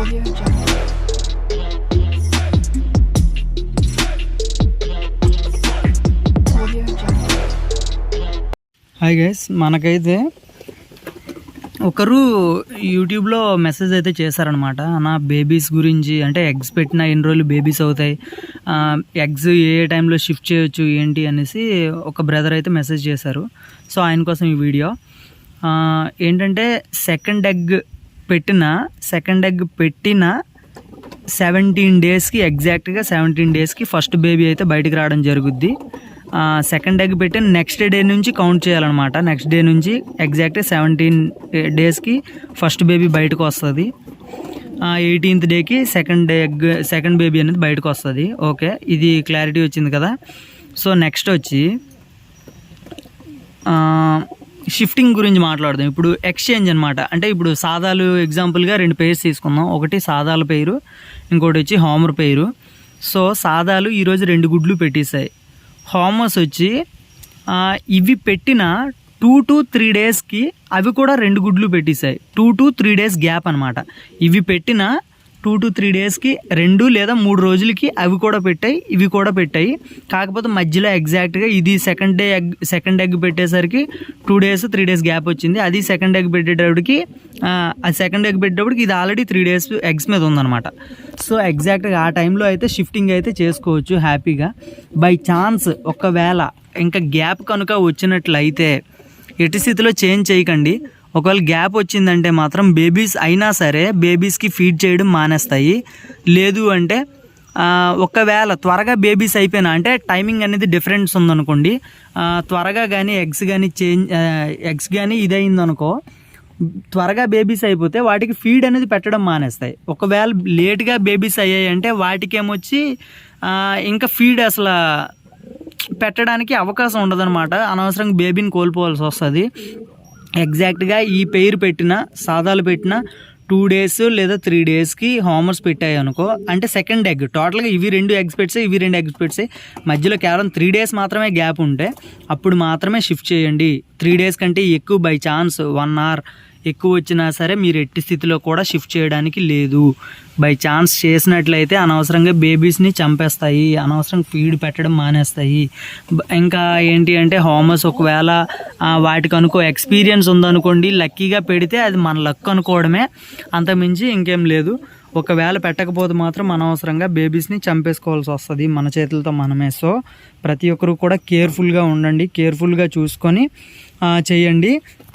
Hi guys, మనకైతే ఒకరు యూట్యూబ్లో మెసేజ్ అయితే చేశారనమాట. నా బేబీస్ గురించి, అంటే ఎగ్స్ పెట్టిన ఎన్ని రోజులు బేబీస్ అవుతాయి, ఎగ్స్ ఏ టైంలో షిఫ్ట్ చేయొచ్చు ఏంటి అనేసి ఒక బ్రదర్ అయితే మెసేజ్ చేశారు. సో ఆయన కోసం ఈ వీడియో ఏంటంటే, సెకండ్ ఎగ్ పెట్టిన 17 డేస్కి, ఎగ్జాక్ట్గా 17 డేస్కి ఫస్ట్ బేబీ అయితే బయటికి రావడం జరుగుద్ది. సెకండ్ ఎగ్ పెట్టి నెక్స్ట్ డే నుంచి కౌంట్ చేయాలన్నమాట. నెక్స్ట్ డే నుంచి ఎగ్జాక్ట్గా 17 డేస్కి ఫస్ట్ బేబీ బయటకు వస్తుంది. 18th డేకి సెకండ్ బేబీ అనేది బయటకు వస్తుంది. ఓకే, ఇది క్లారిటీ వచ్చింది కదా. సో నెక్స్ట్ వచ్చి షిఫ్టింగ్ గురించి మాట్లాడదాం. ఇప్పుడు ఎక్స్చేంజ్ అనమాట. అంటే ఇప్పుడు సాదాలు ఎగ్జాంపుల్గా 2 పేర్స్ తీసుకుందాం. ఒకటి సాదాల పేరు, ఇంకోటి వచ్చి హోమర్ పేరు. సో సాదాలు ఈరోజు 2 గుడ్లు పెట్టేశాయి. హోమర్స్ వచ్చి ఇవి పెట్టిన 2 to 3 డేస్కి అవి కూడా 2 గుడ్లు పెట్టేశాయి. 2 to 3 డేస్ గ్యాప్ అనమాట. ఇవి పెట్టిన 2 to 3 డేస్కి 2 లేదా 3 రోజులకి అవి కూడా పెట్టాయి, ఇవి కూడా పెట్టాయి. కాకపోతే మధ్యలో ఎగ్జాక్ట్గా ఇది సెకండ్ ఎగ్ పెట్టేసరికి 2 days 3 days గ్యాప్ వచ్చింది. అది సెకండ్ ఎగ్ పెట్టేటప్పటికి ఇది ఆల్రెడీ 3 days ఎగ్స్ మీద ఉందన్నమాట. సో ఎగ్జాక్ట్గా ఆ టైంలో అయితే షిఫ్టింగ్ అయితే చేసుకోవచ్చు హ్యాపీగా. బై ఛాన్స్ ఒకవేళ ఇంకా గ్యాప్ కనుక వచ్చినట్లయితే ఎట్టి స్థితిలో చేంజ్ చేయకండి. ఒకవేళ గ్యాప్ వచ్చిందంటే మాత్రం బేబీస్ అయినా సరే బేబీస్కి ఫీడ్ చేయడం మానేస్తాయి. లేదు అంటే ఒకవేళ త్వరగా బేబీస్ అయిపోయినా, అంటే టైమింగ్ అనేది డిఫరెన్స్ ఉందనుకోండి, త్వరగా కానీ ఎగ్స్ కానీ ఇదయిందనుకో, త్వరగా బేబీస్ అయిపోతే వాటికి ఫీడ్ అనేది పెట్టడం మానేస్తాయి. ఒకవేళ లేట్గా బేబీస్ అయ్యాయి అంటే వాటికి ఏమొచ్చి ఇంకా ఫీడ్ అసలు పెట్టడానికి అవకాశం ఉండదన్నమాట. అనవసరంగా బేబీని కోల్పోవాల్సి వస్తుంది. ఎగ్జాక్ట్గా ఈ పేరు సాదాలు పెట్టిన 2 days లేదా 3 daysకి హోమర్స్ పెట్టాయి అనుకో, అంటే సెకండ్ ఎగ్ టోటల్గా ఇవి 2 ఎగ్స్ పెట్టాయి, ఇవి 2 ఎగ్స్ పెట్టాయి, మధ్యలో కేవలం 3 days మాత్రమే గ్యాప్ ఉంటే అప్పుడు మాత్రమే షిఫ్ట్ చేయండి. 3 days కంటే ఎక్కువ బై ఛాన్స్ 1 hour ఎక్కువ వచ్చినా సరే మీరు ఎట్టి స్థితిలో కూడా షిఫ్ట్ చేయడానికి లేదు. బై ఛాన్స్ చేసినట్లయితే అనవసరంగా బేబీస్ని చంపేస్తాయి, అనవసరంగా ఫీడ్ పెట్టడం మానేస్తాయి. ఇంకా ఏంటి అంటే హోమర్స్ ఒకవేళ వాటికి అనుకో ఎక్స్పీరియన్స్ ఉందనుకోండి, లక్కీగా పెడితే అది మన లక్ అనుకోవడమే, అంతకుమించి ఇంకేం లేదు. ఒకవేళ పెట్టకపోతే మాత్రం అనవసరంగా బేబీస్ని చంపేసుకోవాల్సి వస్తుంది మన చేతులతో మనమే. సో ప్రతి ఒక్కరు కూడా కేర్ఫుల్గా ఉండండి, కేర్ఫుల్గా చూసుకొని చేయండి.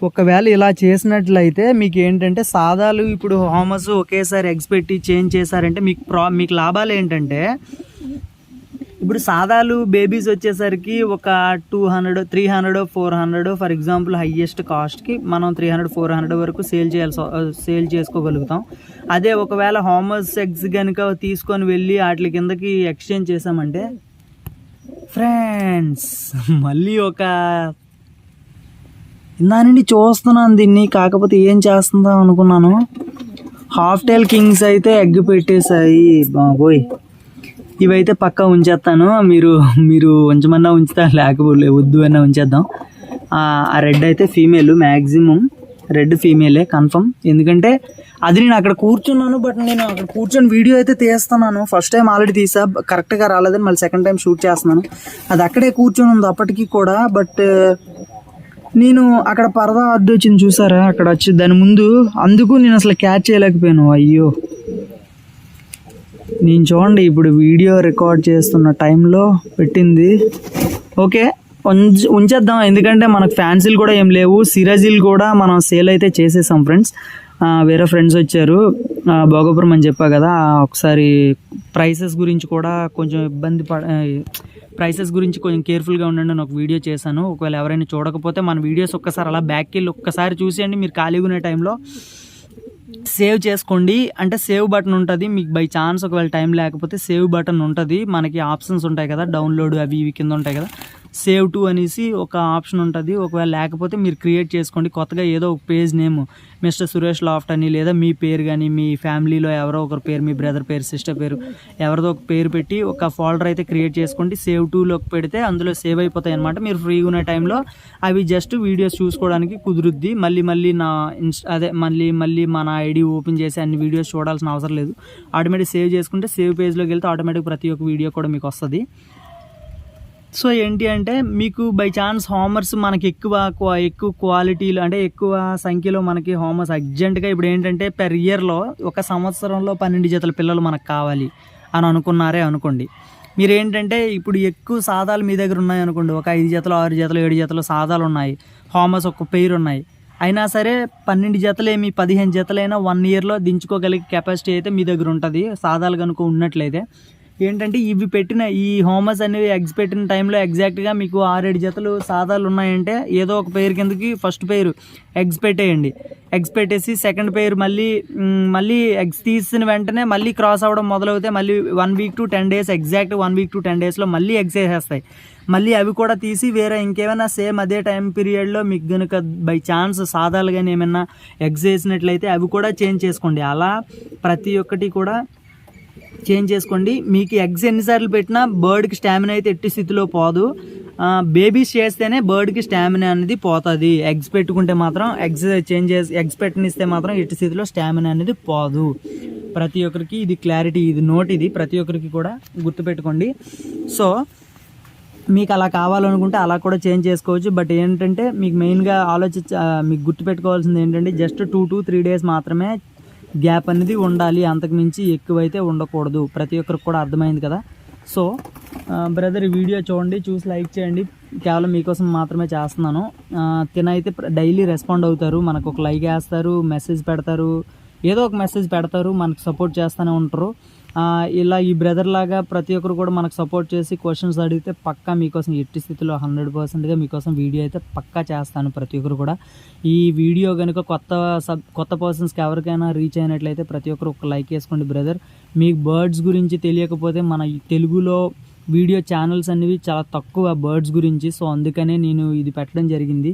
ఒకవేళ ఇలా చేసినట్లయితే మీకు ఏంటంటే, సాదాలు ఇప్పుడు హోమర్స్ ఒకేసారి ఎగ్స్ పెట్టి చేంజ్ చేశారంటే మీకు లాభాలు ఏంటంటే, ఇప్పుడు సాదాలు బేబీస్ వచ్చేసరికి ఒక 200, 300, 400 ఫర్ ఎగ్జాంపుల్ హయ్యెస్ట్ కాస్ట్కి మనం 300, 400 వరకు సేల్ చేసుకోగలుగుతాం. అదే ఒకవేళ హోమర్స్ ఎగ్స్ కనుక తీసుకొని వెళ్ళి వాటి కిందకి ఎక్స్చేంజ్ చేసామంటే ఫ్రెండ్స్, మళ్ళీ ఇందా నుండి చూస్తున్నాను దీన్ని, కాకపోతే ఏం చేస్తుందా అనుకున్నాను. హాఫ్ టైల్ కింగ్స్ అయితే ఎగ్ పెట్టేశాయి బాబోయ్. ఇవైతే పక్కా ఉంచేస్తాను, మీరు ఉంచమన్నా ఉంచుతా, లేకపోతే వద్దు అన్నా ఉంచేద్దాం. ఆ రెడ్ అయితే ఫీమేల్, మ్యాక్సిమం రెడ్ ఫీమేలే కన్ఫర్మ్. ఎందుకంటే అది నేను అక్కడ కూర్చున్నాను, బట్ నేను అక్కడ కూర్చొని వీడియో అయితే తీస్తున్నాను. ఫస్ట్ టైం ఆల్రెడీ తీసా, కరెక్ట్గా రాలేదని మళ్ళీ సెకండ్ టైం షూట్ చేస్తున్నాను. అది అక్కడే కూర్చొని ఉంది అప్పటికి కూడా. బట్ నేను అక్కడ పరదా అడ్డు వచ్చింది చూసారా, అక్కడ వచ్చి దాని ముందు, అందుకు నేను అసలు క్యాచ్ చేయలేకపోయాను. అయ్యో, నేను చూడండి ఇప్పుడు వీడియో రికార్డ్ చేస్తున్న టైంలో పెట్టింది. ఓకే, ఉంచేద్దాం, ఎందుకంటే మనకు ఫ్యాన్సీలు కూడా ఏం లేవు. సిరాజీలు కూడా మనం సేల్ అయితే చేసేసాం ఫ్రెండ్స్. వేరే ఫ్రెండ్స్ వచ్చారు భోగపురం అని చెప్పా కదా, ఒకసారి ప్రైసెస్ గురించి కూడా కొంచెం ప్రైసెస్ గురించి కొంచెం కేర్ఫుల్గా ఉండండి అని ఒక వీడియో చేశాను. ఒకవేళ ఎవరైనా చూడకపోతే మన వీడియోస్ ఒక్కసారి అలా బ్యాక్కి వెళ్ళి ఒక్కసారి చూసేయండి. మీరు ఖాళీగా ఉన్న టైంలో సేవ్ చేసుకోండి. అంటే సేవ్ బటన్ ఉంటుంది మీకు. బై ఛాన్స్ ఒకవేళ టైం లేకపోతే సేవ్ బటన్ ఉంటుంది. మనకి ఆప్షన్స్ ఉంటాయి కదా, డౌన్లోడ్ అవి ఇవి కింద ఉంటాయి కదా, సేవ్ టు అనేసి ఒక ఆప్షన్ ఉంటుంది. ఒకవేళ లేకపోతే మీరు క్రియేట్ చేసుకోండి కొత్తగా ఏదో ఒక page name mister Suresh laughed అని, లేదా మీ పేరు కానీ మీ ఫ్యామిలీలో ఎవరో ఒకరి పేరు, మీ బ్రదర్ పేరు, సిస్టర్ పేరు, ఎవరిదో ఒక పేరు పెట్టి ఒక ఫోల్డర్ అయితే క్రియేట్ చేసుకోండి. సేవ్ టూలోకి పెడితే అందులో సేవ్ అయిపోతాయి అనమాట. మీరు ఫ్రీగా ఉన్న టైంలో అవి జస్ట్ వీడియోస్ చూసుకోవడానికి కుదురుద్ది. మళ్ళీ నా మళ్ళీ మన ఐడి ఓపెన్ చేసి అన్ని వీడియోస్ చూడాల్సిన అవసరం లేదు. ఆటోమేటిక్ సేవ్ చేసుకుంటే సేవ్ పేజ్లోకి వెళ్తే ఆటోమేటిక్ ప్రతి ఒక్క వీడియో కూడా మీకు వస్తుంది. సో ఏంటి అంటే మీకు బై ఛాన్స్ హోమర్స్ మనకి ఎక్కువ క్వాలిటీలు అంటే ఎక్కువ సంఖ్యలో మనకి హోమర్స్ అర్జెంటుగా ఇప్పుడు ఏంటంటే పెర్ ఇయర్లో ఒక సంవత్సరంలో 12 జతల పిల్లలు మనకు కావాలి అని అనుకున్నారే అనుకోండి. మీరు ఏంటంటే ఇప్పుడు ఎక్కువ సాదాలు మీ దగ్గర ఉన్నాయి అనుకోండి, ఒక 5 జతలు 6 జతలు 7 జతలు సాదాలు ఉన్నాయి, హోమర్స్ ఒక పెయిర్ ఉన్నాయి, అయినా సరే 12 జతలేమి 15 జతలైనా 1 ఇయర్లో దించుకోగలిగే కెపాసిటీ అయితే మీ దగ్గర ఉంటుంది. సాదాలు కనుక ఉన్నట్లయితే ఏంటంటే ఇవి పెట్టిన ఈ హోమర్స్ అనేవి ఎగ్స్ పెట్టిన టైంలో ఎగ్జాక్ట్గా మీకు 6-7 జతలు సాదాలు ఉన్నాయంటే ఏదో ఒక పేరు కిందకి ఫస్ట్ పేరు ఎగ్స్ పెట్టేయండి. ఎగ్స్ పెట్టేసి సెకండ్ పేరు మళ్ళీ ఎగ్స్ తీసిన వెంటనే మళ్ళీ క్రాస్ అవ్వడం మొదలవుతే మళ్ళీ 1 week to 10 days exact 1 week to 10 daysలో మళ్ళీ ఎగ్స్ వేసేస్తాయి. మళ్ళీ అవి కూడా తీసి వేరే ఇంకేమైనా సేమ్ అదే టైం పీరియడ్లో మీకు కనుక బై ఛాన్స్ సాదాలు కానీ ఏమైనా ఎగ్స్ వేసినట్లయితే అవి కూడా చేంజ్ చేసుకోండి. అలా ప్రతి ఒక్కటి కూడా చేంజ్ చేసుకోండి. మీకు ఎగ్స్ ఎన్నిసార్లు పెట్టినా బర్డ్కి స్టామినా అయితే ఎట్టి స్థితిలో పోదు. బేబీస్ చేస్తేనే బర్డ్కి స్టామినా అనేది పోతుంది. ఎగ్స్ పెట్టుకుంటే మాత్రం ఎగ్స్ పెట్టనిస్తే మాత్రం ఎట్టి స్థితిలో స్టామినా అనేది పోదు. ప్రతి ఒక్కరికి ఇది క్లారిటీ, ఇది నోట్, ఇది ప్రతి ఒక్కరికి కూడా గుర్తుపెట్టుకోండి. సో మీకు అలా కావాలనుకుంటే అలా కూడా చేంజ్ చేసుకోవచ్చు. బట్ ఏంటంటే మీకు మెయిన్గా మీకు గుర్తుపెట్టుకోవాల్సింది ఏంటంటే జస్ట్ 2 to 3 days మాత్రమే గ్యాప్ అనేది ఉండాలి, అంతకుమించి ఎక్కువైతే ఉండకూడదు. ప్రతి ఒక్కరికి కూడా అర్థమైంది కదా. సో బ్రదర్ ఈ వీడియో చూడండి, చూసి లైక్ చేయండి. కేవలం మీకోసం మాత్రమే చేస్తున్నాను. తినైతే డైలీ రెస్పాండ్ అవుతారు, మనకు ఒక లైక్ వేస్తారు, మెసేజ్ పెడతారు, ఏదో ఒక మెసేజ్ పెడతారు, మనకు సపోర్ట్ చేస్తూనే ఉంటారు. ఇలా ఈ బ్రదర్ లాగా ప్రతి ఒక్కరు కూడా మనకు సపోర్ట్ చేసి క్వశ్చన్స్ అడిగితే పక్కా మీకోసం ఎట్టి స్థితిలో 100%గా మీకోసం వీడియో అయితే పక్కా చేస్తాను. ప్రతి ఒక్కరు కూడా ఈ వీడియో కనుక కొత్త పర్సన్స్కి ఎవరికైనా రీచ్ అయినట్లయితే ప్రతి ఒక్కరు ఒక లైక్ వేసుకోండి. బ్రదర్ మీకు బర్డ్స్ గురించి తెలియకపోతే మన తెలుగులో వీడియో ఛానల్స్ అనేవి చాలా తక్కువ బర్డ్స్ గురించి. సో అందుకనే నేను ఇది పెట్టడం జరిగింది.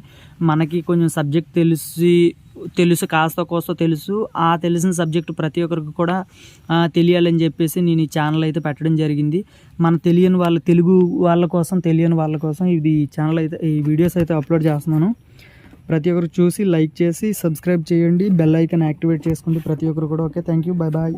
మనకి కొంచెం సబ్జెక్ట్ తెలుసు, కాస్త కోస్త తెలుసు. ఆ తెలిసిన సబ్జెక్టు ప్రతి ఒక్కరికి కూడా తెలియాలని చెప్పేసి నేను ఈ ఛానల్ అయితే పెట్టడం జరిగింది. మన తెలియని వాళ్ళ కోసం ఇది ఛానల్ అయితే ఈ వీడియోస్ అయితే అప్లోడ్ చేస్తున్నాను. ప్రతి ఒక్కరు చూసి లైక్ చేసి సబ్స్క్రైబ్ చేయండి, బెల్ ఐకాన్ యాక్టివేట్ చేసుకోండి ప్రతి ఒక్కరు కూడా. Okay, thank you, bye bye.